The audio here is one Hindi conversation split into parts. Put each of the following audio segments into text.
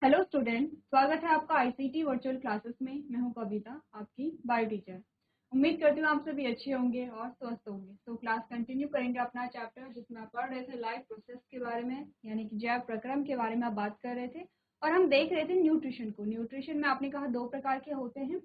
हेलो स्टूडेंट, स्वागत है आपका आईसीटी वर्चुअल क्लासेस में। मैं हूं कविता, आपकी बायो टीचर। उम्मीद करती हूँ आप सभी अच्छे होंगे और स्वस्थ होंगे। तो क्लास कंटिन्यू करेंगे अपना चैप्टर जिसमें आप पढ़ रहे थे लाइफ प्रोसेस के बारे में, यानी कि जैव प्रक्रम के बारे में आप बात कर रहे थे। और हम देख रहे थे न्यूट्रिशन को। न्यूट्रिशन में आपने कहा 2 प्रकार के होते हैं।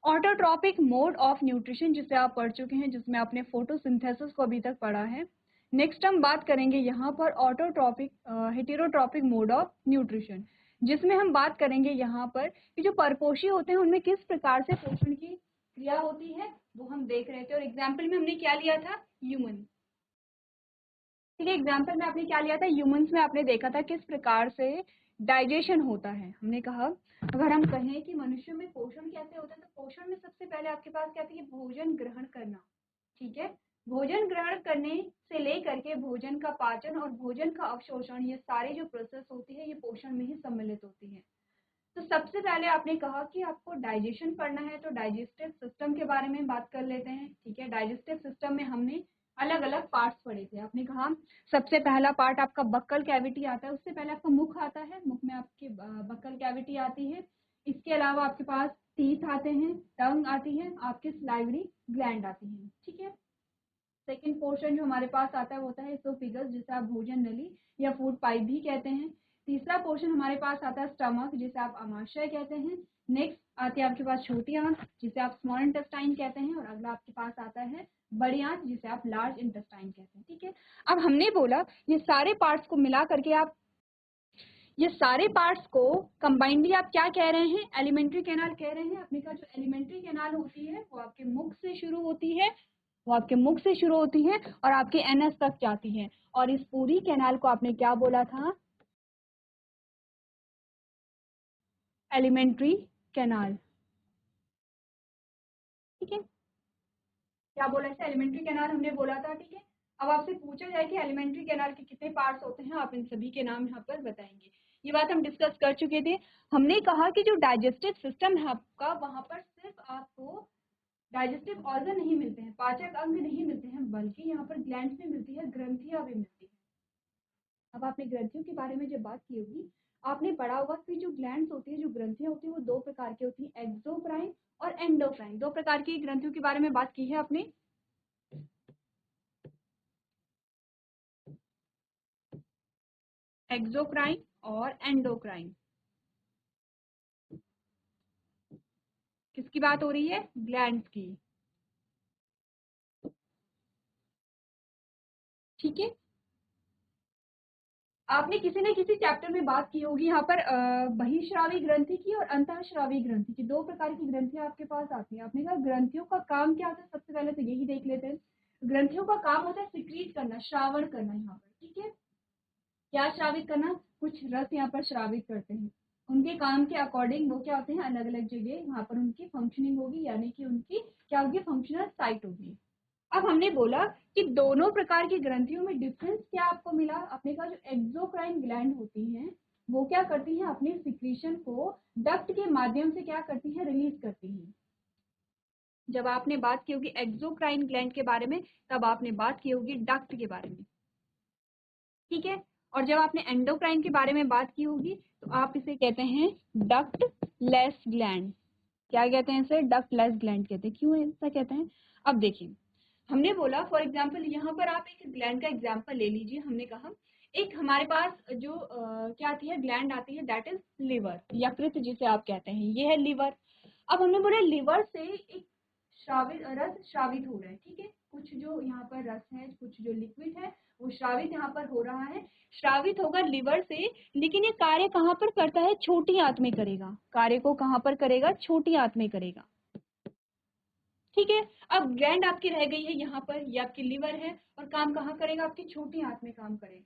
ऑटोट्रॉपिक मोड ऑफ न्यूट्रिशन जिसे आप पढ़ चुके हैं, जिसमें आपने फोटोसिंथेसिस को अभी तक पढ़ा है। नेक्स्ट हम बात करेंगे यहाँ पर autotrophic heterotrophic mode of nutrition, जिसमें हम बात करेंगे यहाँ पर कि जो परपोषी होते हैं उनमें किस प्रकार से पोषण की क्रिया होती है, वो हम देख रहे थे। और एग्जाम्पल में हमने क्या लिया था? ह्यूमन। ठीक है, एग्जाम्पल में आपने क्या लिया था? ह्यूमंस में आपने देखा था किस प्रकार से डाइजेशन होता है। हमने कहा अगर हम कहें कि मनुष्य में पोषण कैसे होता है, तो पोषण में सबसे पहले आपके पास क्या थी? भोजन ग्रहण करना। ठीक है, भोजन ग्रहण करने से लेकर के भोजन का पाचन और भोजन का अवशोषण, ये सारे जो प्रोसेस होती है ये पोषण में ही सम्मिलित होती है। तो सबसे पहले आपने कहा कि आपको डाइजेशन पढ़ना है, तो डाइजेस्टिव सिस्टम के बारे में बात कर लेते हैं। ठीक है, डाइजेस्टिव सिस्टम में हमने अलग अलग पार्ट्स पढ़े थे। आपने कहा सबसे पहला पार्ट आपका बक्कल कैविटी आता है, उससे पहले आपका मुख आता है, मुख में आपकी बक्कल कैविटी आती है। इसके अलावा आपके पास टीथ आते हैं, टंग आती है, आपकी सलाइवरी ग्लैंड आती है। ठीक है, सेकेंड पोर्शन जो हमारे पास आता है वो होता है एसोफेगस, जिसे आप भोजन नली या फूड पाइप भी कहते हैं। तीसरा पोर्शन हमारे पास आता है स्टमक, जिसे आप आमाशय कहते हैं। नेक्स्ट आती है आपके पास छोटी आंत, जिसे आप स्मॉल इंटेस्टाइन कहते हैं। और अगला आपके पास आता है बड़ी आंत, जिसे आप लार्ज इंटेस्टाइन कहते हैं। ठीक है, अब हमने बोला ये सारे पार्ट्स को मिला करके आप, ये सारे पार्ट्स को कंबाइनली आप क्या कह रहे हैं? एलिमेंट्री कैनाल कह रहे हैं। अपने का जो एलिमेंट्री कैनाल होती है वो आपके मुख से शुरू होती है, वो आपके मुख से शुरू होती है और आपके एनएस तक जाती है। और इस पूरी कैनाल को आपने क्या बोला था? Alimentary canal. ठीक है, क्या बोला इसे? एलिमेंट्री कैनाल हमने बोला था। ठीक है, अब आपसे पूछा जाए कि एलिमेंट्री कैनाल के कितने पार्ट्स होते हैं, आप इन सभी के नाम यहाँ पर बताएंगे। ये बात हम डिस्कस कर चुके थे। हमने कहा कि जो डाइजेस्टिव सिस्टम है आपका, वहां पर सिर्फ आपको डाइजेस्टिव ऑर्गन नहीं मिलते हैं, पाचक अंग नहीं मिलते हैं, बल्कि यहाँ पर ग्लैंड्स भी मिलती है, ग्रंथियां भी मिलती है। अब आपने ग्रंथियों के बारे में जब बात की होगी, आपने पढ़ा होगा कि जो ग्लैंड्स होती है, जो ग्रंथियां होती है, वो 2 प्रकार की होती है, एक्सोक्राइन और एंडोक्राइन। 2 प्रकार की ग्रंथियों के बारे में बात की है आपने। एक्सोक्राइन और एंडोक्राइन। किसकी बात हो रही है? ग्लैंड्स की। ठीक है, आपने किसी न किसी चैप्टर में बात की होगी यहाँ पर बहिश्रावी ग्रंथि की और अंतःश्रावी ग्रंथि की। 2 प्रकार की ग्रंथियां आपके पास आती हैं। आपने कहा ग्रंथियों का काम क्या होता है? सबसे पहले तो यही देख लेते हैं। ग्रंथियों का काम होता है सिक्रीट करना, श्रावण करना यहाँ पर। ठीक है, क्या श्रावित करना? कुछ रस यहाँ पर श्रावित करते हैं। उनके काम के अकॉर्डिंग वो क्या होते हैं? अलग अलग जगह वहां पर उनकी फंक्शनिंग होगी, यानी कि उनकी क्या होगी? फंक्शनल साइट होगी। अब हमने बोला कि दोनों प्रकार की ग्रंथियों में डिफरेंस क्या आपको मिला? अपने का जो एक्सोक्राइन ग्लैंड होती हैं वो क्या करती हैं? अपनी सिक्रीशन को डक्ट के माध्यम से क्या करती हैं? रिलीज करती हैं। जब आपने बात की होगी एक्सोक्राइन ग्लैंड के बारे में, तब आपने बात की होगी डक्ट के बारे में। ठीक है, और जब आपने एंडोक्राइन के बारे में बात की होगी तो आप इसे कहते हैं डक्ट लेस ग्लैंड। क्या कहते हैं इसे? डक्ट लेस ग्लैंड कहते हैं। क्यों ऐसा कहते हैं? अब देखिए, हमने बोला फॉर एग्जाम्पल यहाँ पर आप एक ग्लैंड का एग्जाम्पल ले लीजिए। हमने कहा एक हमारे पास जो क्या आती है? ग्लैंड आती है, दैट इज लिवर, यकृत जिसे आप कहते हैं, ये है लिवर। अब हमने बोला लिवर से एक श्रावित रस श्रावित हो रहा है। ठीक है, कुछ जो यहाँ पर रस है, कुछ जो लिक्विड है वो श्रावित यहाँ पर हो रहा है, श्रावित होगा लिवर से। लेकिन ये कार्य कहाँ पर करता है? छोटी आंत में करेगा। कार्य को कहाँ पर करेगा? छोटी आंत में करेगा। ठीक है, अब ग्लैंड आपकी रह गई है यहाँ पर, ये आपकी लिवर है और काम कहाँ करेगा? आपकी छोटी आंत में काम करेगा।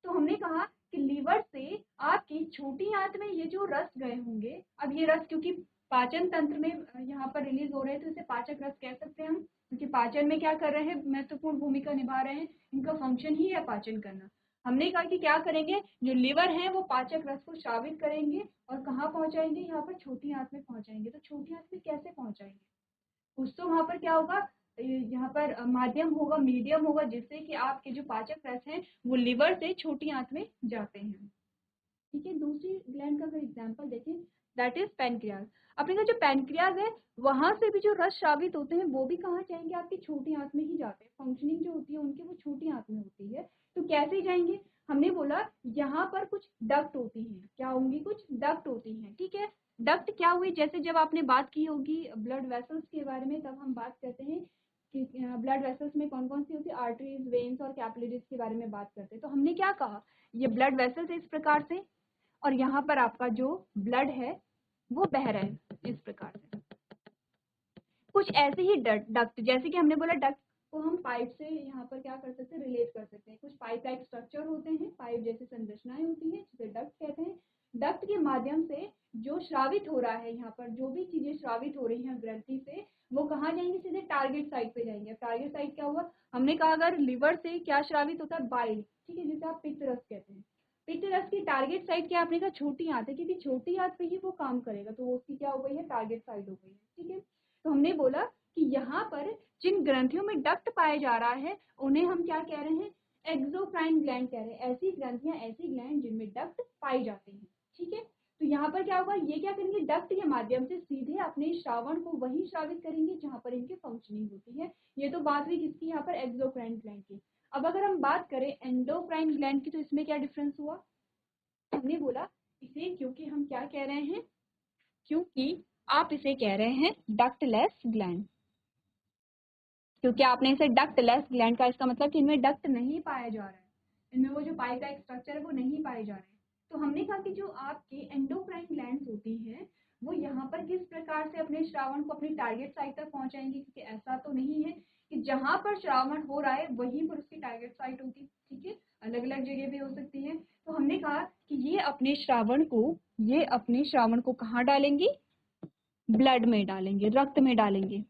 तो हमने कहा कि लिवर से आपकी छोटी आंत में ये जो रस गए होंगे, अब ये रस क्योंकि पाचन तंत्र में यहाँ पर रिलीज हो रहे हैं तो इसे पाचक रस कह सकते हैं हम, क्योंकि पाचन में क्या कर रहे हैं? महत्वपूर्ण भूमिका निभा रहे हैं। इनका फंक्शन ही है पाचन करना। हमने कहा कि क्या करेंगे? जो लिवर है वो पाचक रस को श्रावित करेंगे और कहाँ पहुंचाएंगे? यहाँ पर छोटी आंत में पहुंचाएंगे। तो छोटी आंत में कैसे पहुंचाएंगे? कुछ तो वहां पर क्या होगा? यहाँ पर माध्यम होगा, मीडियम होगा, जिससे कि आपके जो पाचक रस हैं वो लिवर से छोटी आंत में जाते हैं। ठीक है। दूसरी ग्लैंड का अगर एग्जाम्पल देखें दैट इज पैनक्रियाज। अपने का जो पैनक्रियाज है वहां से भी जो रस स्रावित होते हैं वो भी कहाँ जाएंगे, आपकी छोटी आंत में ही जाते हैं। फंक्शनिंग जो होती है उनकी वो छोटी आंत में होती है। तो कैसे जाएंगे, हमने बोला यहाँ पर कुछ डक्ट होती हैं। क्या होंगी, कुछ डक्ट होती हैं। ठीक है, डक्ट क्या हुई, जैसे जब आपने बात की होगी ब्लड वेसल्स के बारे में, तब हम बात करते हैं कि ब्लड वेसल्स में कौन कौन सी होती है, आर्टरीज, वेन्स और कैपिलरीज के बारे में बात करते हैं। तो हमने क्या कहा, ये ब्लड वेसल्स इस प्रकार से, और यहाँ पर आपका जो ब्लड है वो बह रहा है इस प्रकार से। कुछ ऐसे ही डक्ट, जैसे कि हमने बोला डक्ट को हम पाइप से यहाँ पर क्या कर सकते हैं, रिलेट कर सकते हैं। कुछ पाइप लाइक स्ट्रक्चर होते हैं, पाइप जैसी संरचनाएं होती हैं जिसे डक्ट कहते हैं। डक्ट के माध्यम से जो श्रावित हो रहा है, यहाँ पर जो भी चीजें श्रावित हो रही हैं ग्रंथि से, वो कहाँ जाएंगे, सीधे टारगेट साइट पे जाएंगे। टारगेट साइट क्या हुआ, हमने कहा अगर लिवर से क्या श्रावित होता है, बाइल। ठीक है, जिसे आप पित्त रस कहते हैं। पित्त रस की टारगेट साइट क्या, आपने कहा छोटी आंत है, क्योंकि छोटी आंत पे ही वो काम करेगा, तो वो उसकी क्या हो गई है, टारगेट साइट हो गई है। ठीक है, तो हमने बोला कि यहाँ पर जिन ग्रंथियों में डक्ट पाया जा रहा है उन्हें हम क्या कह रहे हैं, एक्सोक्राइन ग्लैंड कह रहे हैं। ऐसी ग्रंथियां, ऐसी ग्लैंड जिनमें डक्ट पाई जाती हैं। ठीक है, तो यहाँ पर क्या होगा, ये क्या करेंगे, डक्ट के माध्यम से सीधे अपने श्रावण को वही श्रावित करेंगे जहां पर इनकी फंक्शनिंग होती है। ये तो बात हुई किसकी, यहाँ पर एक्सोक्राइन ग्लैंड की। अब अगर हम बात करें एंडोक्राइन ग्लैंड की, तो इसमें क्या डिफरेंस हुआ, हमने बोला इसे, क्योंकि हम क्या कह रहे हैं, क्योंकि आप इसे कह रहे हैं डक्टलेस ग्लैंड। क्योंकि आपने इसे डक्टलेस ग्लैंड का, इसका मतलब कि इनमें डक्ट नहीं पाया जा रहा है, इनमें वो जो पाइप का स्ट्रक्चर है वो नहीं पाए जा रहे हैं। तो हमने कहा कि जो आपकी एंडोक्राइन ग्लैंड्स होती हैं वो यहाँ पर किस प्रकार से अपने श्रावण को अपनी टारगेट साइट तक पहुंचाएंगे, क्योंकि ऐसा तो नहीं है कि जहां पर श्रावण हो रहा है वहीं पर उसकी टारगेट साइट होगी। ठीक है, अलग अलग जगह भी हो सकती है। तो हमने कहा कि ये अपने श्रावण को कहाँ डालेंगी, ब्लड में डालेंगे, रक्त में डालेंगे।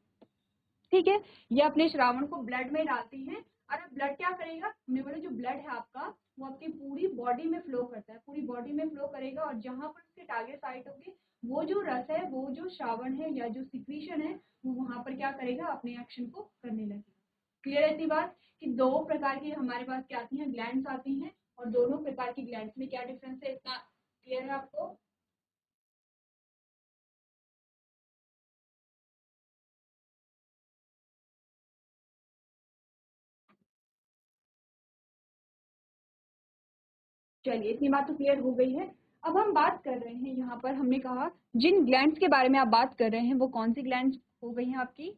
ठीक है, ये अपने श्रावण को ब्लड में डालती हैं। और अब ब्लड क्या करेगा, हमने बोला जो ब्लड है आपका वो आपकी पूरी बॉडी में फ्लो करता है, पूरी बॉडी में फ्लो करेगा, और जहां पर उसके टारगेट साइट होगी वो जो रस है, वो जो श्रावण है या जो सिक्रीशन है, वो वहां पर क्या करेगा, अपने एक्शन को करने लगेगा। क्लियर है इतनी बात कि दो प्रकार की हमारे पास क्या आती हैं, ग्लैंड्स आती हैं, और दोनों प्रकार की ग्लैंड्स में क्या डिफरेंस है, इतना क्लियर है आपको। चलिए, इतनी बात तो क्लियर हो गई है। अब हम बात कर रहे हैं, यहाँ पर हमने कहा जिन ग्लैंड्स के बारे में आप बात कर रहे हैं वो कौन सी ग्लैंड्स हो गई हैं आपकी,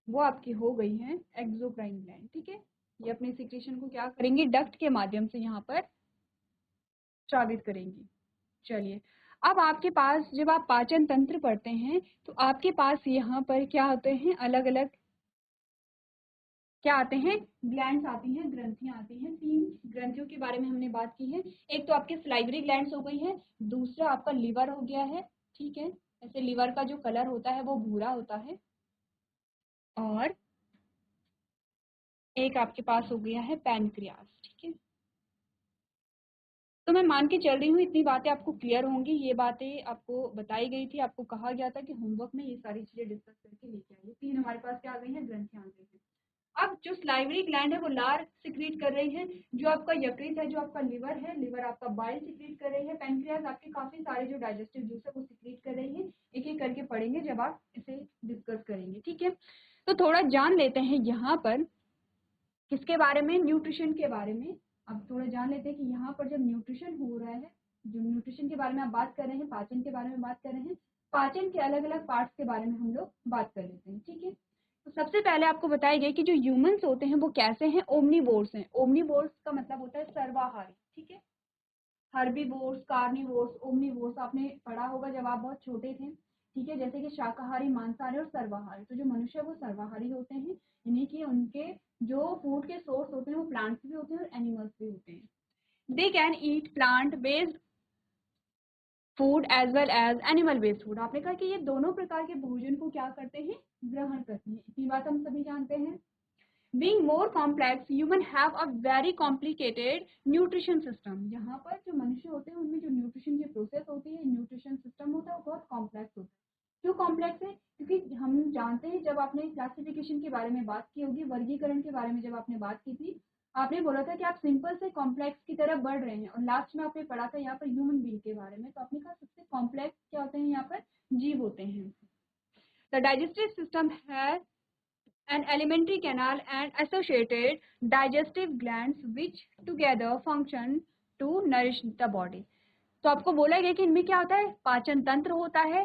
वो आपकी हो गई हैं एक्सोक्राइन ग्लैंड। ठीक है, ये अपने सिक्रेशन को क्या करेंगे, डक्ट के माध्यम से यहाँ पर स्रावित करेंगी। चलिए, अब आपके पास जब आप पाचन तंत्र पढ़ते हैं तो आपके पास यहाँ पर क्या होते हैं, अलग अलग क्या आते हैं, ग्लैंड्स आती हैं, ग्रंथियां आती हैं। तीन ग्रंथियों के बारे में हमने बात की है। एक तो आपके सलाइवरी ग्लैंड्स हो गई है, दूसरा आपका लिवर हो गया है। ठीक है, ऐसे लिवर का जो कलर होता है वो भूरा होता है, और एक आपके पास हो गया है पैनक्रियास। ठीक है, तो मैं मान के चल रही हूँ इतनी बातें आपको क्लियर होंगी। ये बातें आपको बताई गई थी, आपको कहा गया था कि होमवर्क में ये सारी चीजें डिस्कस करके लेके आइए। तीन हमारे पास क्या आ गई हैं, ग्रंथियां आ गई हैं। अब जो स्लाइवरी ग्लैंड है वो लार सिक्रीट कर रही है, जो आपका यकृत है, जो आपका लिवर है, लिवर आपका बाइल सिक्रीट कर रही है, पैनक्रियास आपके काफी सारे जो डाइजेस्टिव जूस है वो सिक्रीट कर रही है। एक एक करके पढ़ेंगे जब आप इसे डिस्कस करेंगे। ठीक है, तो थोड़ा जान लेते हैं यहाँ पर किसके बारे में, न्यूट्रिशन के बारे में। अब थोड़ा जान लेते हैं कि यहाँ पर जब न्यूट्रिशन हो रहा है, जो न्यूट्रिशन के बारे में आप बात कर रहे हैं, पाचन के बारे में बात कर रहे हैं, पाचन के अलग अलग पार्ट्स के बारे में हम लोग बात कर लेते हैं। ठीक है, तो सबसे पहले आपको बताया गया कि जो ह्यूमंस होते हैं वो कैसे हैं, ओमनीवोर्स हैं। ओमनीवोर्स का मतलब होता है सर्वाहारी। ठीक है, हर्बीवोर्स, कार्निवोर्स, ओमनीवोर्स आपने पढ़ा होगा जब आप बहुत छोटे थे। ठीक है, जैसे कि शाकाहारी, मांसाहारी और सर्वाहारी। तो जो मनुष्य है वो सर्वाहारी होते हैं, यानी कि उनके जो फूड के सोर्स होते हैं वो प्लांट्स भी होते हैं और एनिमल्स भी होते हैं। They can eat plant based food as well as animal based food. आपने कहा कि ये दोनों प्रकार के भोजन को क्या करते हैं, ग्रहण करते हैं। इतनी बात हम सभी जानते हैं। Being more complex, human have a very complicated nutrition system. यहाँ पर जो मनुष्य होते हैं उनमें जो न्यूट्रिशन की प्रोसेस होती है, न्यूट्रिशन सिस्टम होता है, वो बहुत कॉम्प्लेक्स होता है। क्यों कॉम्प्लेक्स है, क्योंकि हम जानते हैं जब आपने क्लासिफिकेशन के बारे में बात की होगी, वर्गीकरण के बारे में जब आपने बात की थी, आपने बोला था कि आप सिंपल से कॉम्प्लेक्स की तरफ बढ़ रहे हैं, और लास्ट में आपने पढ़ा था यहाँ पर ह्यूमन बीइंग के बारे में, तो आपने कहा सबसे कॉम्प्लेक्स क्या होते हैं, यहाँ पर जीव होते हैं। द डाइजेस्टिव सिस्टम है an alimentary canal and associated digestive glands which together function to nourish the body। तो आपको बोला गया कि इनमें क्या होता है, पाचन तंत्र होता है,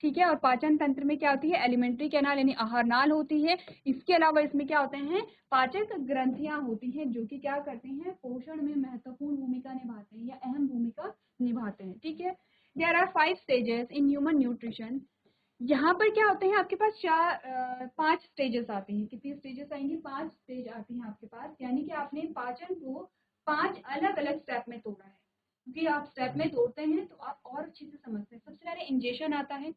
ठीक है, और पाचन तंत्र में क्या होती है, एलिमेंट्री कैनाल यानी आहार नाल होती है। इसके अलावा इसमें क्या होते हैं, पाचक ग्रंथियां होती हैं जो कि क्या करते हैं, पोषण में महत्वपूर्ण भूमिका निभाते हैं या अहम भूमिका निभाते हैं, ठीक है। There are 5 stages in human nutrition. यहाँ पर क्या होते हैं, आपके पास 5 स्टेजेस आते हैं। कितनी स्टेजेस आएंगी, 5 स्टेज आती हैं आपके पास, यानी कि आपने पाचन को 5 अलग अलग स्टेप में तोड़ा है, क्योंकि आप स्टेप में तोड़ते हैं तो आप और अच्छे से समझते हैं। सबसे पहले इंजेशन आता है,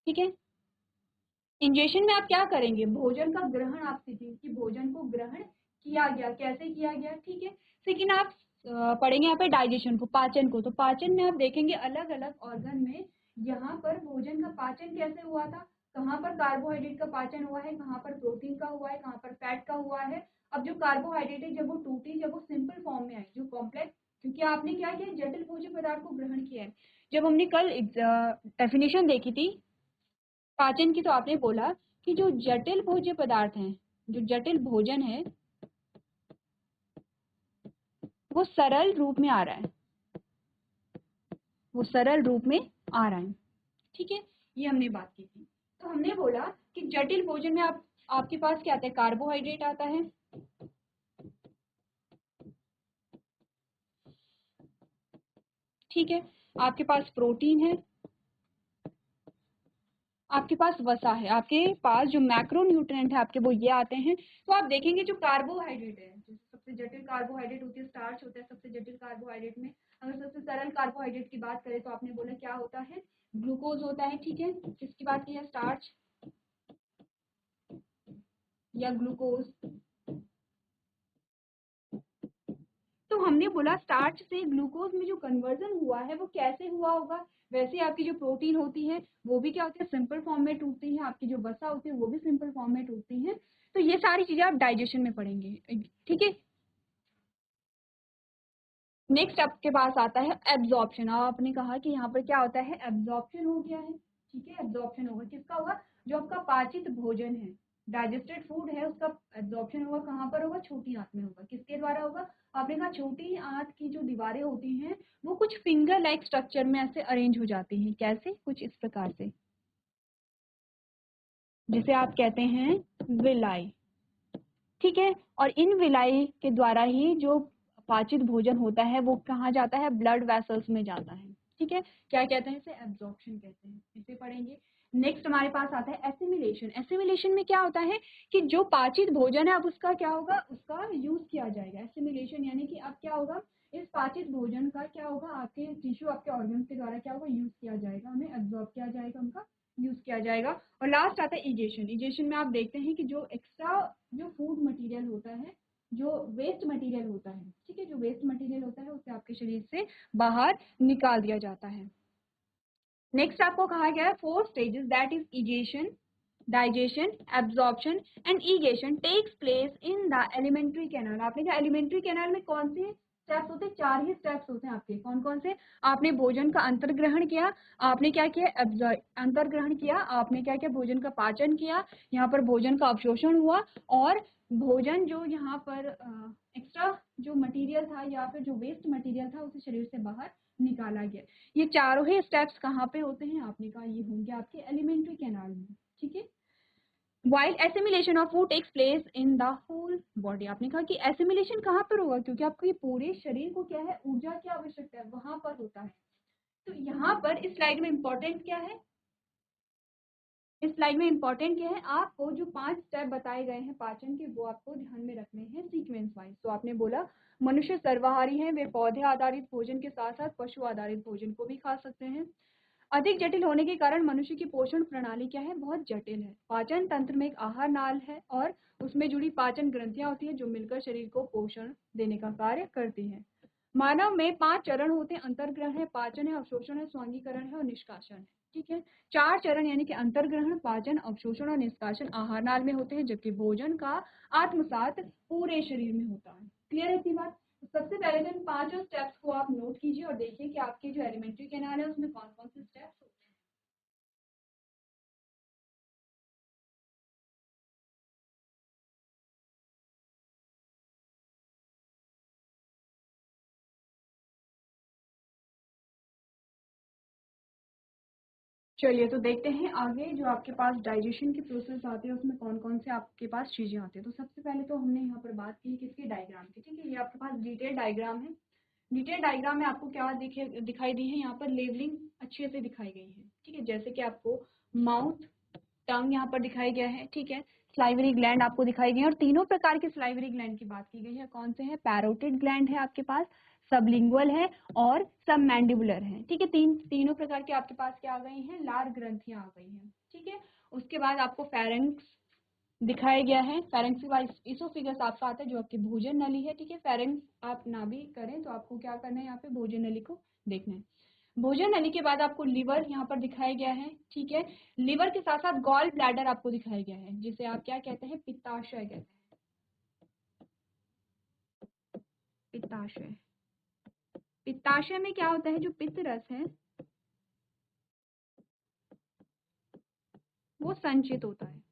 ठीक है। इंजेशन में आप क्या करेंगे, भोजन का ग्रहण आप सीखेंगे कि भोजन को ग्रहण किया गया, कैसे किया गया, ठीक है। सेकेंड आप पढ़ेंगे यहाँ पे डाइजेशन को, पाचन को। तो पाचन में आप देखेंगे अलग अलग ऑर्गन में यहाँ पर भोजन का पाचन कैसे हुआ था, कहाँ पर कार्बोहाइड्रेट का पाचन हुआ है, कहाँ पर प्रोटीन का हुआ है, कहाँ पर फैट का हुआ है। अब जो कार्बोहाइड्रेट है जब वो टूटी, जब वो सिंपल फॉर्म में आई, जो कॉम्प्लेक्स, क्योंकि आपने क्या किया, जटिल भोज्य पदार्थ को ग्रहण किया है। जब हमने कल डेफिनेशन देखी थी पाचन की, तो आपने बोला कि जो जटिल भोज्य पदार्थ हैं, जो जटिल भोजन है वो सरल रूप में आ रहा है, वो सरल रूप में आ रहा है, ठीक है। ये हमने बात की थी। तो हमने बोला कि जटिल भोजन में आपके पास क्या आता है, कार्बोहाइड्रेट आता है, ठीक है, आपके पास प्रोटीन है, आपके पास वसा है, आपके पास जो मैक्रो न्यूट्रिएंट है आपके वो ये आते हैं। तो आप देखेंगे जो कार्बोहाइड्रेट है, जो सबसे जटिल कार्बोहाइड्रेट होती है, स्टार्च होता है सबसे जटिल कार्बोहाइड्रेट में। अगर सबसे सरल कार्बोहाइड्रेट की बात करें तो आपने बोला क्या होता है, ग्लूकोज होता है, ठीक है। किसकी बात की है, स्टार्च या ग्लूकोज। तो हमने बोला स्टार्च से ग्लूकोज में जो कन्वर्जन हुआ है वो कैसे हुआ होगा, वैसे आपकी जो प्रोटीन होती है वो भी क्या होती है, सिंपल फॉर्म में टूटती है, आपकी जो वसा होती है वो भी सिंपल फॉर्म में टूटती है। तो ये सारी चीजें आप डाइजेशन में पढ़ेंगे, ठीक है। नेक्स्ट आपके पास आता है एब्जॉर्प्शन। आपने कहा कि यहाँ पर क्या होता है, एब्जॉर्प्शन हो गया है, ठीक है। एब्जॉर्प्शन होगा, किसका होगा, जो आपका पाचित भोजन है, डाइजेस्टेड फूड है, उसका एब्जॉर्प्शन होगा, कहाँ पर होगा, छोटी आंत में होगा। किसके द्वारा होगा, आपने कहा छोटी आंत की जो दीवारें होती हैं वो कुछ फिंगर लाइक स्ट्रक्चर में ऐसे अरेंज हो जाती हैं, कैसे, कुछ इस प्रकार से, जिसे आप कहते हैं विलाई, ठीक है। और इन विलाई के द्वारा ही जो पाचित भोजन होता है वो कहाँ जाता है, ब्लड वेसल्स में जाता है, ठीक है। क्या कहते हैं इसे, एब्जॉर्प्शन कहते हैं, इसे पढ़ेंगे। नेक्स्ट हमारे पास आता है एसिमिलेशन। एसिमिलेशन में क्या होता है कि जो पाचित भोजन है अब उसका क्या होगा, उसका यूज किया जाएगा। एसिमिलेशन यानी कि अब क्या होगा, इस पाचित भोजन का क्या होगा, आपके टिश्यू, आपके ऑर्गन के द्वारा क्या होगा, यूज किया जाएगा, उन्हें एब्जॉर्ब किया जाएगा, उनका यूज किया जाएगा। और लास्ट आता है इजेशन। इजेशन में आप देखते हैं कि जो एक्स्ट्रा जो फूड मटेरियल होता है, जो वेस्ट मटेरियल होता है, ठीक है, जो वेस्ट मटेरियल होता है उसे आपके शरीर से बाहर निकाल दिया जाता है। नेक्स्ट आपको कहा गया है 4 stages, that is ingestion, digestion, absorption and egestion takes place in the alimentary canal. आपने कहा एलिमेंट्री कैनाल में कौन से स्टेप्स होते हैं, 4 ही स्टेप्स होते हैं आपके, कौन कौन से, आपने भोजन का अंतर्ग्रहण किया, आपने क्या किया, अंतर्ग्रहण किया, आपने क्या किया, भोजन का पाचन किया, यहाँ पर भोजन का अवशोषण हुआ, और भोजन जो यहाँ पर एक्स्ट्रा जो मटेरियल था या फिर जो वेस्ट मटेरियल था उसे शरीर से बाहर निकाला गया। ये चारों ही स्टेप्स कहाँ पे होते हैं, आपने कहा ये होंगे आपके एलिमेंट्री कैनाल में, ठीक है। While assimilation of food takes place in the whole body. आपने कहा कि एसिमिलेशन कहाँ पर होगा, क्योंकि आपके पूरे शरीर को क्या है, ऊर्जा की आवश्यकता है, वहां पर होता है। तो यहाँ पर इस स्लाइड में इंपॉर्टेंट क्या है, इस स्लाइड में इंपॉर्टेंट क्या है, आपको जो 5 स्टेप बताए गए हैं पाचन के वो आपको ध्यान में रखने हैं सीक्वेंस वाइज। तो आपने बोला मनुष्य सर्वाहारी है, वे पौधे आधारित भोजन के साथ साथ पशु आधारित भोजन को भी खा सकते हैं। अधिक जटिल होने के कारण मनुष्य की पोषण प्रणाली क्या है, बहुत जटिल है। पाचन तंत्र में एक आहार नाल है और उसमें जुड़ी पाचन ग्रंथियां होती है जो मिलकर शरीर को पोषण देने का कार्य करती है। मानव में 5 चरण होते हैं, अंतर्ग्रहण है, पाचन है, अवशोषण है, स्वांगीकरण है और निष्कासन है। ठीक है, 4 चरण यानी कि अंतर्ग्रहण, पाचन, अवशोषण और निष्कासन आहार नाल में होते हैं, जबकि भोजन का आत्मसात पूरे शरीर में होता है। क्लियर है इतनी बात? सबसे पहले तो इन 5 स्टेप्स को आप नोट कीजिए और देखिए कि आपके जो एलिमेंट्री कैनाल है उसमें कौन कौन से स्टेप्स होते हैं। चलिए तो देखते हैं आगे जो आपके पास डाइजेशन की प्रोसेस आती है उसमें कौन कौन से आपके पास चीजें आती है। तो सबसे पहले तो हमने यहाँ पर बात की किसकी, डायग्राम की। ठीक है, ये आपके पास डिटेल डायग्राम है। डिटेल डायग्राम में आपको क्या दिखाई दी है, यहाँ पर लेवलिंग अच्छे से दिखाई गई है। ठीक है, जैसे कि आपको माउथ, टंग यहाँ पर दिखाई गया है। ठीक है, स्लाइवरी ग्लैंड आपको दिखाई गई है और तीनों प्रकार के स्लाइवरी ग्लैंड की बात की गई है। कौन से हैं? पैरोटिड ग्लैंड है आपके पास, सबलिंगुअल है और सब मैंडिबुलर है। ठीक है, तीनों प्रकार के आपके पास क्या आ गई हैं, लार ग्रंथियां आ गई हैं। ठीक है, उसके बाद आपको फेरेंक्स दिखाया गया है। फेरेंक्स के बाद इसोफिगस आपका आता है जो आपकी भोजन नली है। ठीक है, फेरेंक्स आप ना भी करें तो आपको क्या करना है, यहाँ पे भोजन नली को देखना है। भोजन नली के बाद आपको लिवर यहाँ पर दिखाया गया है। ठीक है, लिवर के साथ साथ गॉल ब्लैडर आपको दिखाया गया है, जिसे आप क्या कहते हैं, पित्ताशय कहते हैं। पित्ताशय, पित्ताशय में क्या होता है, जो पित्त रस है वो संचित होता है।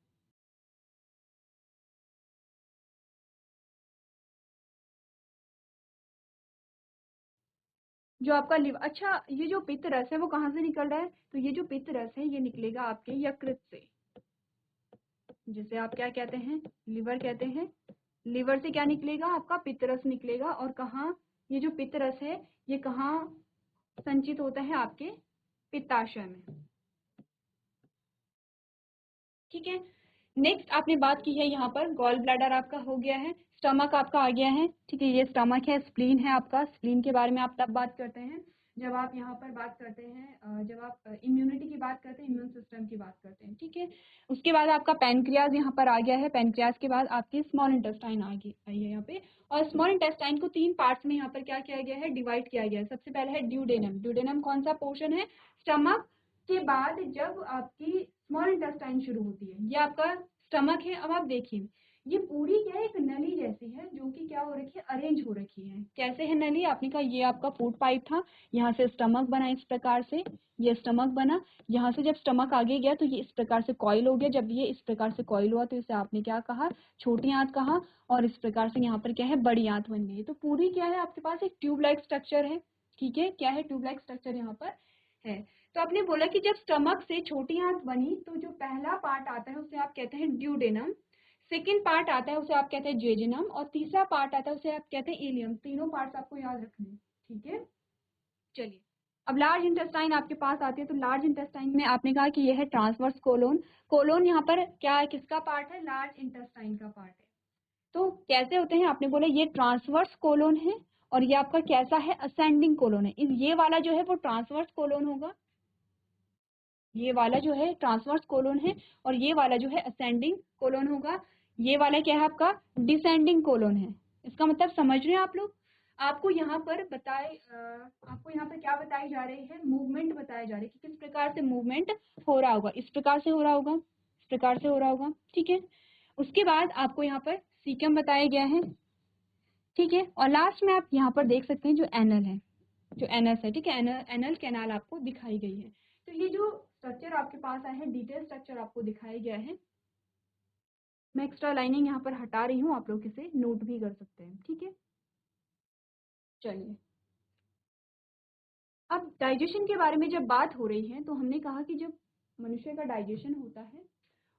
जो आपका लिवर, अच्छा ये जो पित्त रस है वो कहाँ से निकल रहा है, तो ये जो पित्त रस है ये निकलेगा आपके यकृत से, जिसे आप क्या कहते हैं, लिवर कहते हैं। लिवर से क्या निकलेगा, आपका पित्त रस निकलेगा। और कहाँ, ये जो पित्त रस है ये कहाँ संचित होता है, आपके पित्ताशय में। ठीक है, नेक्स्ट आपने बात की है यहाँ पर गॉल ब्लैडर आपका हो गया है, स्टमक आपका आ गया है। ठीक है, ये स्टमक है, स्प्लीन है आपका। स्प्लीन के बारे में आप तब बात करते हैं जब आप यहाँ पर बात करते हैं, जब आप इम्यूनिटी की बात करते हैं, इम्यून सिस्टम की बात करते हैं। ठीक है, उसके बाद आपका पैनक्रियाज यहाँ पर आ गया है। पैनक्रियाज के बाद आपकी स्मॉल इंटेस्टाइन आ गई आई है यहाँ पे। और स्मॉल इंटेस्टाइन को 3 पार्ट्स में यहाँ पर क्या किया गया है, डिवाइड किया गया है। सबसे पहले है ड्यूडेनम। ड्यूडेनम कौन सा पोर्शन है, स्टमक के बाद जब आपकी स्मॉल इंटेस्टाइन शुरू होती है, ये आपका स्टमक है। अब आप देखिए ये पूरी क्या है, एक नली जैसी है जो कि क्या हो रखी है, अरेंज हो रखी है। कैसे है नली, आपने कहा ये आपका फूड पाइप था, यहाँ से स्टमक बना इस प्रकार से, ये स्टमक बना। यहाँ से जब स्टमक आगे गया तो ये इस प्रकार से कॉइल हो गया। जब ये इस प्रकार से कॉइल हुआ तो इसे आपने क्या कहा, छोटी आंत कहा। और इस प्रकार से यहाँ पर क्या है, बड़ी आंत बन गई। तो पूरी क्या है, आपके पास एक ट्यूब लाइक स्ट्रक्चर है। ठीक है, क्या है, ट्यूब लाइक स्ट्रक्चर यहाँ पर है। तो आपने बोला कि जब स्टमक से छोटी आंत बनी तो जो पहला पार्ट आता है उसे आप कहते हैं ड्यूडेनम, सेकेंड पार्ट आता है उसे आप कहते हैं जेजिनम, और तीसरा पार्ट आता है उसे आप कहते हैं इलियम। तीनों पार्ट्स आपको याद रखने हैं। ठीक है, चलिए अब लार्ज इंटेस्टाइन आपके पास आती है। तो लार्ज इंटेस्टाइन में आपने कहा कि यह है ट्रांसवर्स कोलोन। कोलोन यहाँ पर क्या है, किसका पार्ट है, लार्ज इंटेस्टाइन का पार्ट है। तो कैसे होते हैं, आपने बोला ये ट्रांसवर्स कोलोन है और ये आपका कैसा है, असेंडिंग कोलोन है। ये वाला जो है वो ट्रांसवर्स कोलोन होगा, ये वाला जो है ट्रांसवर्स कोलोन है, और ये वाला जो है असेंडिंग कोलोन होगा। ये वाला क्या है, आपका डिसेंडिंग कोलोन है। इसका मतलब समझ रहे हैं आप लोग। आपको यहाँ पर आपको यहाँ पर क्या बताई जा रही है, मूवमेंट बताया जा रही है कि किस प्रकार से मूवमेंट हो रहा होगा। इस प्रकार से हो रहा होगा, इस प्रकार से हो रहा होगा। ठीक है, उसके बाद आपको यहाँ पर सीकम बताया गया है। ठीक है, और लास्ट में आप यहाँ पर देख सकते हैं जो एनल है, जो एनएस है। ठीक है, एनल एनल कैनाल आपको दिखाई गई है। तो ये जो स्ट्रक्चर आपके पास आया है, डिटेल स्ट्रक्चर आपको दिखाया गया है। मैं एक्स्ट्रा लाइनिंग यहाँ पर हटा रही हूँ, आप लोग इसे नोट भी कर सकते हैं। ठीक है, चलिए अब डाइजेशन के बारे में जब बात हो रही है तो हमने कहा कि जब मनुष्य का डाइजेशन होता है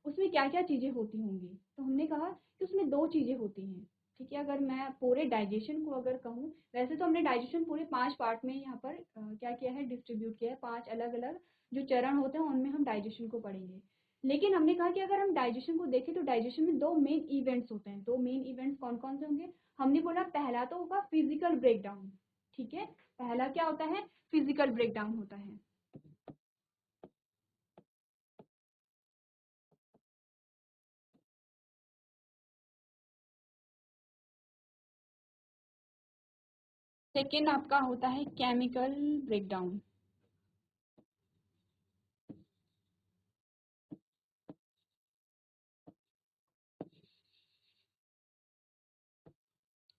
उसमें क्या क्या चीजें होती होंगी। तो हमने कहा कि उसमें 2 चीजें होती हैं। ठीक है, अगर मैं पूरे डाइजेशन को अगर कहूँ, वैसे तो हमने डाइजेशन पूरे 5 पार्ट में यहाँ पर क्या किया है, डिस्ट्रीब्यूट किया है। 5 अलग अलग जो चरण होते हैं उनमें हम डाइजेशन को पढ़ेंगे। लेकिन हमने कहा कि अगर हम डाइजेशन को देखें तो डाइजेशन में 2 मेन इवेंट्स होते हैं। 2 मेन इवेंट्स कौन कौन से होंगे, हमने बोला पहला तो होगा फिजिकल ब्रेकडाउन। ठीक है, पहला क्या होता है, फिजिकल ब्रेकडाउन होता है। सेकेंड आपका होता है केमिकल ब्रेकडाउन।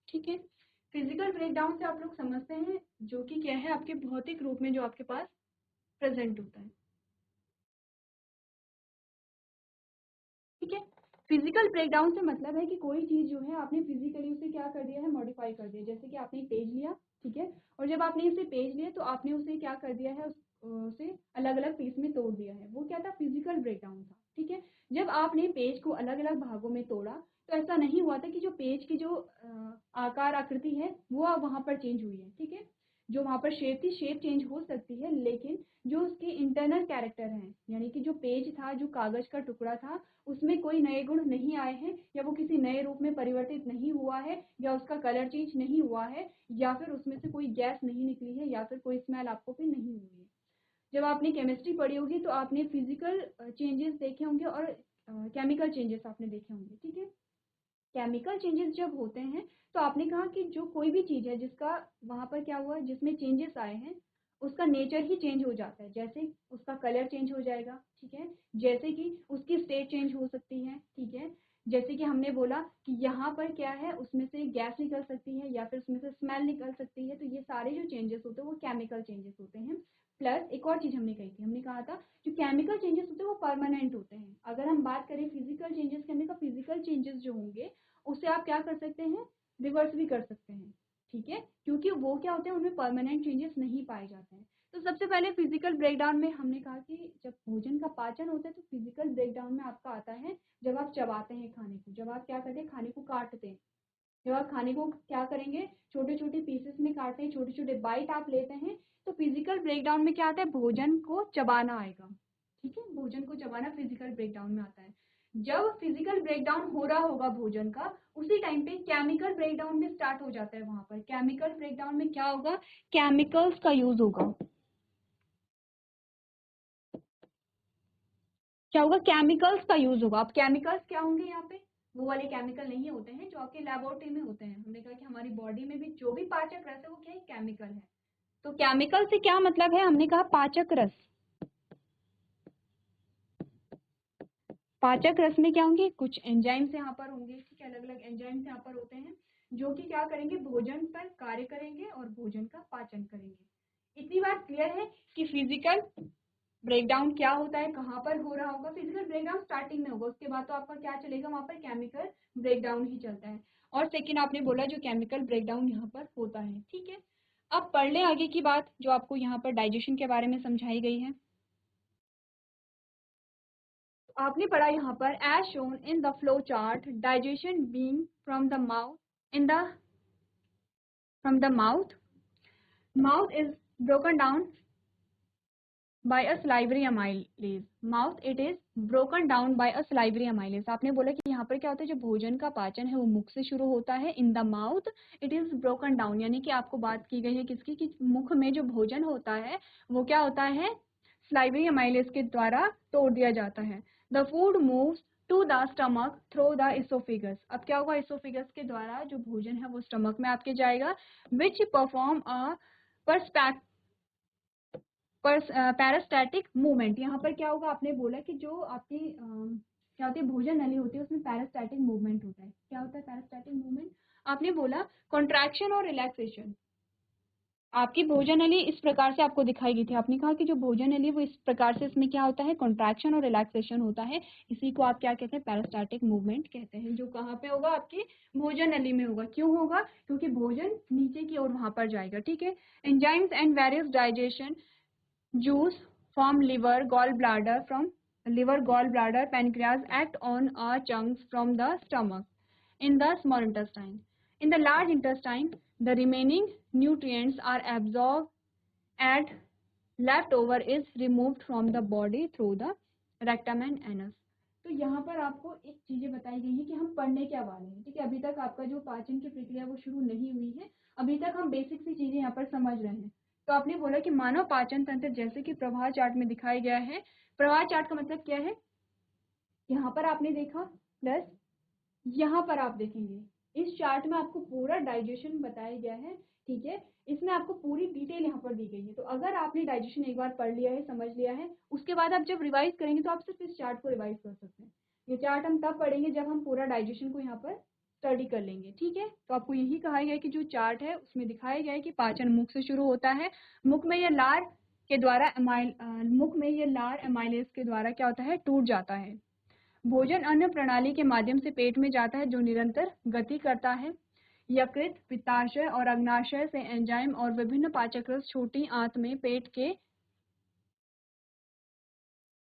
ठीक है, फिजिकल ब्रेकडाउन से आप लोग समझते हैं जो कि क्या है, आपके भौतिक रूप में जो आपके पास प्रेजेंट होता है। ठीक है, फिजिकल ब्रेकडाउन से मतलब है कि कोई चीज जो है आपने फिजिकली उसे क्या कर दिया है, मॉडिफाई कर दिया। जैसे कि आपने एक पेज लिया, ठीक है, और जब आपने इसे पेज लिया तो आपने उसे क्या कर दिया है, उसे अलग अलग पीस में तोड़ दिया है। वो क्या था, फिजिकल ब्रेकडाउन था। ठीक है, जब आपने पेज को अलग अलग भागों में तोड़ा तो ऐसा नहीं हुआ था कि जो पेज की जो आकार आकृति है वो वहां पर चेंज हुई है। ठीक है, जो वहां पर शेप थी, शेप चेंज हो सकती है, लेकिन जो उसके इंटरनल कैरेक्टर हैं, यानी कि जो पेज था, जो कागज का टुकड़ा था, उसमें कोई नए गुण नहीं आए हैं, या वो किसी नए रूप में परिवर्तित नहीं हुआ है, या उसका कलर चेंज नहीं हुआ है, या फिर उसमें से कोई गैस नहीं निकली है, या फिर कोई स्मेल आपको फिर नहीं हुई है। जब आपने केमिस्ट्री पढ़ी होगी तो आपने फिजिकल चेंजेस देखे होंगे और केमिकल चेंजेस आपने देखे होंगे। ठीक है, केमिकल चेंजेस जब होते हैं तो आपने कहा कि जो कोई भी चीज़ है जिसका वहाँ पर क्या हुआ, जिसमें चेंजेस आए हैं, उसका नेचर ही चेंज हो जाता है। जैसे उसका कलर चेंज हो जाएगा, ठीक है, जैसे कि उसकी स्टेट चेंज हो सकती है। ठीक है, जैसे कि हमने बोला कि यहाँ पर क्या है, उसमें से गैस निकल सकती है या फिर उसमें से स्मेल निकल सकती है। तो ये सारे जो चेंजेस होते हैं वो केमिकल चेंजेस होते हैं। प्लस एक और चीज़ हमने कही थी, हमने कहा था जो केमिकल चेंजेस होते हैं वो परमानेंट होते हैं। अगर हम बात करें फिजिकल चेंजेस के, हमने कहा फिजिकल चेंजेस जो होंगे उसे आप क्या कर सकते हैं, रिवर्स भी कर सकते हैं। ठीक है, क्योंकि वो क्या होते हैं, उनमें परमानेंट चेंजेस नहीं पाए जाते हैं। तो सबसे पहले फिजिकल ब्रेकडाउन में हमने कहा कि जब भोजन का पाचन होता है तो फिजिकल ब्रेकडाउन में आपका आता है जब आप चबाते हैं खाने को, जब आप क्या करते हैं, खाने को काटते हैं। जब आप खाने को क्या करेंगे, छोटे छोटे पीसेस में काटते हैं, छोटे छोटे बाइट आप लेते हैं, तो फिजिकल ब्रेकडाउन में क्या आता है, भोजन को चबाना आएगा। ठीक है, भोजन को चबाना फिजिकल ब्रेकडाउन में आता है। जब फिजिकल ब्रेकडाउन हो रहा होगा भोजन का, उसी टाइम पे केमिकल ब्रेकडाउन में स्टार्ट हो जाता है। वहां पर केमिकल ब्रेकडाउन में क्या होगा, केमिकल्स का यूज होगा। क्या होगा, केमिकल्स का यूज होगा। अब केमिकल्स क्या होंगे यहाँ पे, वो वाले केमिकल नहीं होते हैं जो आपके लेबोरेटरी में होते हैं। हमने कहा कि हमारी बॉडी में भी जो भी पाचक रस है वो क्या है, केमिकल है। तो केमिकल से क्या मतलब है, हमने कहा पाचक रस। पाचक रस में क्या होंगे, कुछ एंजाइम्स यहाँ पर होंगे। ठीक है, अलग अलग एंजाइम्स यहाँ पर होते हैं जो कि क्या करेंगे, भोजन पर कार्य करेंगे और भोजन का पाचन करेंगे। इतनी बात क्लियर है कि फिजिकल ब्रेकडाउन क्या होता है, कहाँ पर हो रहा होगा। फिजिकल ब्रेकडाउन स्टार्टिंग में होगा, उसके बाद तो आपका क्या चलेगा, वहां पर केमिकल ब्रेकडाउन ही चलता है। और सेकेंड आपने बोला जो केमिकल ब्रेकडाउन यहाँ पर होता है। ठीक है, अब पढ़ लें आगे की बात जो आपको यहाँ पर डाइजेशन के बारे में समझाई गई है। आपने पढ़ा यहाँ पर as shown in the flow chart, digestion being from the mouth, in the from the mouth is broken down by a salivary amylase. Mouth it is broken down by a salivary amylase. आपने बोला कि यहाँ पर क्या होता है, जो भोजन का पाचन है वो मुख से शुरू होता है। In the mouth it is broken down, यानी कि आपको बात की गई है किसकी, कि मुख में जो भोजन होता है वो क्या होता है, salivary amylase के द्वारा तोड़ दिया जाता है। The food moves to the stomach through the oesophagus. अब क्या होगा, इसोफिगस के द्वारा जो भोजन है वो स्टमक में आपके जाएगा, which perform a perspective पैरास्टैटिक movement. यहाँ पर क्या होगा, आपने बोला कि जो आपकी क्या होती है, भोजन नली होती है, उसमें पैरास्टैटिक मूवमेंट होता है। क्या होता है पैरास्टैटिक मूवमेंट, आपने बोला कॉन्ट्रैक्शन और रिलैक्सेशन। आपकी भोजन नली इस प्रकार से आपको दिखाई गई थी। आपने कहा कि जो भोजन नली वो इस प्रकार से, इसमें क्या होता है, कॉन्ट्रैक्शन और रिलैक्सेशन होता है। इसी को आप क्या कहते हैं, पैरास्टैटिक मूवमेंट कहते हैं, जो कहाँ पे होगा, आपकी भोजन नली में होगा। क्यों होगा, क्योंकि भोजन नीचे की ओर वहां पर जाएगा। ठीक है, enzymes and various digestion juice from liver, gallbladder, pancreas act on chunks from the stomach in the small intestine. In the large intestine, the remaining nutrients are absorbed and leftover is removed from the body through the rectum and anus. तो यहाँ पर आपको एक चीजें बताई गई है कि हम पढ़ने क्या वाले हैं। ठीक है, अभी तक आपका जो पाचन की प्रक्रिया वो शुरू नहीं हुई है, अभी तक हम बेसिक सी चीजें यहाँ पर समझ रहे हैं। तो आपने बोला कि मानव पाचन तंत्र जैसे कि प्रवाह चार्ट में दिखाया गया है। प्रवाह चार्ट का मतलब क्या है, यहाँ पर आपने देखा, प्लस यहाँ पर आप देखेंगे, इस चार्ट में आपको पूरा डाइजेशन बताया गया है ठीक है। इसमें आपको पूरी डिटेल यहाँ पर दी गई है। तो अगर आपने डाइजेशन एक बार पढ़ लिया है, समझ लिया है, उसके बाद आप जब रिवाइज करेंगे तो आप सिर्फ इस चार्ट को रिवाइज कर सकते हैं। ये चार्ट हम तब पढ़ेंगे जब हम पूरा डाइजेशन को यहाँ पर स्टडी कर लेंगे। ठीक है, तो आपको यही कहा गया है कि जो चार्ट है उसमें दिखाया गया है कि पाचन मुख से शुरू होता है। मुख में ये लार के द्वारा मुख में ये लार एमाइलेज के द्वारा क्या होता है, टूट जाता है। भोजन अन्न प्रणाली के माध्यम से पेट में जाता है, जो निरंतर गति करता है। यकृत, पित्ताशय और अग्नाशय से एंजाइम और विभिन्न पाचक रस छोटी आंत में पेट के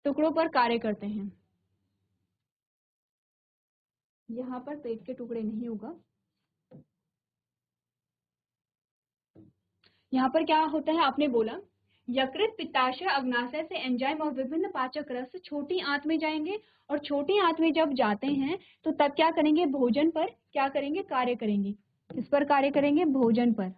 टुकड़ों पर कार्य करते हैं। यहाँ पर पेट के टुकड़े नहीं होगा, यहाँ पर क्या होता है, आपने बोला यकृत, पित्ताशय, अग्नाशय से एंजाइम और विभिन्न पाचक रस छोटी आंत में जाएंगे, और छोटी आंत में जब जाते हैं तो तब क्या करेंगे, भोजन पर क्या करेंगे, कार्य करेंगे। किस पर कार्य करेंगे, भोजन पर।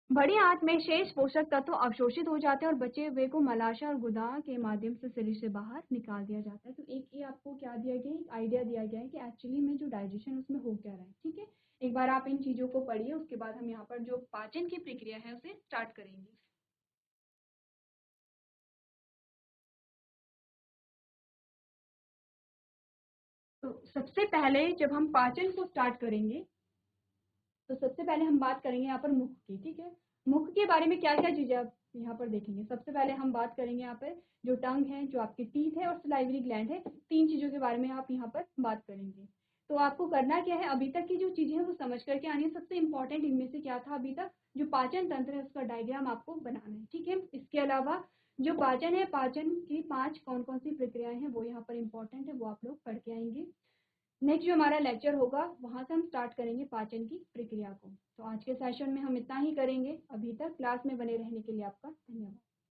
बड़ी आंत में शेष पोषक तत्व अवशोषित हो जाते हैं और बचे हुए को मलाशय और गुदा के माध्यम से शरीर से बाहर निकाल दिया जाता है। तो एक ये आपको क्या दिया गया है, एक आइडिया दिया गया है कि एक्चुअली में जो डाइजेशन उसमें हो क्या रहा है। ठीक है, एक बार आप इन चीजों को पढ़िए, उसके बाद हम यहाँ पर जो पाचन की प्रक्रिया है उसे स्टार्ट करेंगे। तो सबसे पहले जब हम पाचन को स्टार्ट करेंगे तो सबसे पहले हम बात करेंगे यहाँ पर मुख की। ठीक है, मुख के बारे में क्या क्या चीजें आप यहाँ पर देखेंगे। सबसे पहले हम बात करेंगे यहाँ पर जो टंग है, जो आपके टीथ है और सलाइवरी ग्लैंड है, तीन चीजों के बारे में आप यहाँ पर बात करेंगे। तो आपको करना क्या है, अभी तक की जो चीजें हैं वो समझ करके आनी है। सबसे इंपॉर्टेंट इनमें से क्या था, अभी तक जो पाचन तंत्र है उसका डायग्राम आपको बनाना है। ठीक है, इसके अलावा जो पाचन है, पाचन की 5 कौन कौन सी प्रक्रियाएं हैं वो यहाँ पर इंपॉर्टेंट है, वो आप लोग पढ़ के आएंगे। नेक्स्ट जो हमारा लेक्चर होगा वहां से हम स्टार्ट करेंगे पाचन की प्रक्रिया को। तो आज के सेशन में हम इतना ही करेंगे। अभी तक क्लास में बने रहने के लिए आपका धन्यवाद।